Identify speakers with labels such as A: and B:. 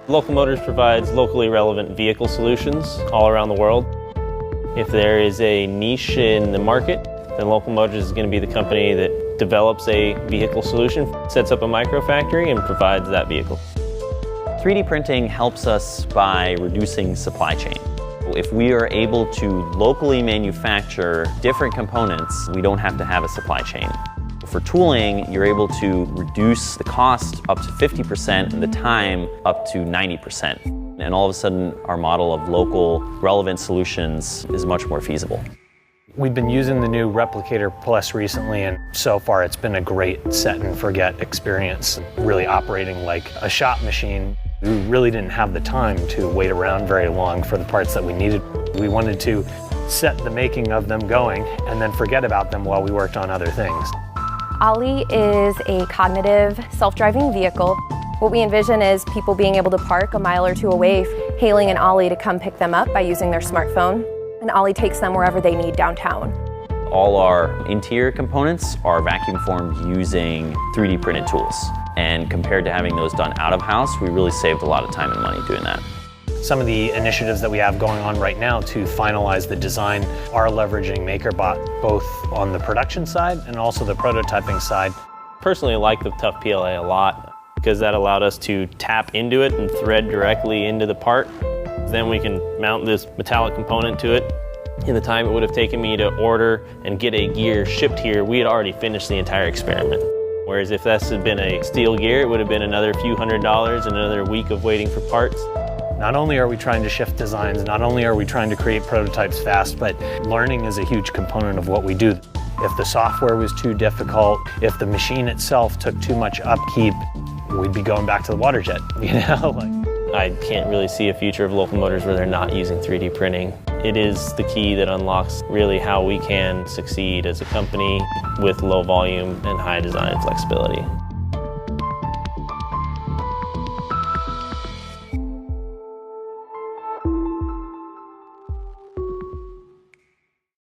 A: Local Motors provides locally relevant vehicle solutions all around the world. If there is a niche in the market, then Local Motors is going to be the company that develops a vehicle solution, sets up a microfactory, and provides that vehicle.
B: 3D printing helps us by reducing supply chain. If we are able to locally manufacture different components, we don't have to have a supply chain. For tooling, you're able to reduce the cost up to 50% and the time up to 90%. And all of a sudden, our model of local relevant solutions is much more feasible.
C: We've been using the new Replicator Plus recently, and so far it's been a great set and forget experience, really operating like a shop machine. We really didn't have the time to wait around very long for the parts that we needed. We wanted to set the making of them going and then forget about them while we worked on other things.
D: Ollie is a cognitive self-driving vehicle. What we envision is people being able to park a mile or two away, hailing an Ollie to come pick them up by using their smartphone, and Ollie takes them wherever they need downtown.
B: All our interior components are vacuum formed using 3D printed tools. And compared to having those done out of house, we really saved a lot of time and money doing that.
C: Some of the initiatives that we have going on right now to finalize the design are leveraging MakerBot, both on the production side and also the prototyping side.
A: Personally, I like the Tough PLA a lot because that allowed us to tap into it and thread directly into the part. Then we can mount this metallic component to it. In the time it would have taken me to order and get a gear shipped here, we had already finished the entire experiment. Whereas if this had been a steel gear, it would have been another few $100s and another week of waiting for parts.
C: Not only are we trying to shift designs, not only are we trying to create prototypes fast, but learning is a huge component of what we do. If the software was too difficult, if the machine itself took too much upkeep, we'd be going back to the water jet, you know?
A: I can't really see a future of Local Motors where they're not using 3D printing. It is the key that unlocks really how we can succeed as a company with low volume and high design flexibility.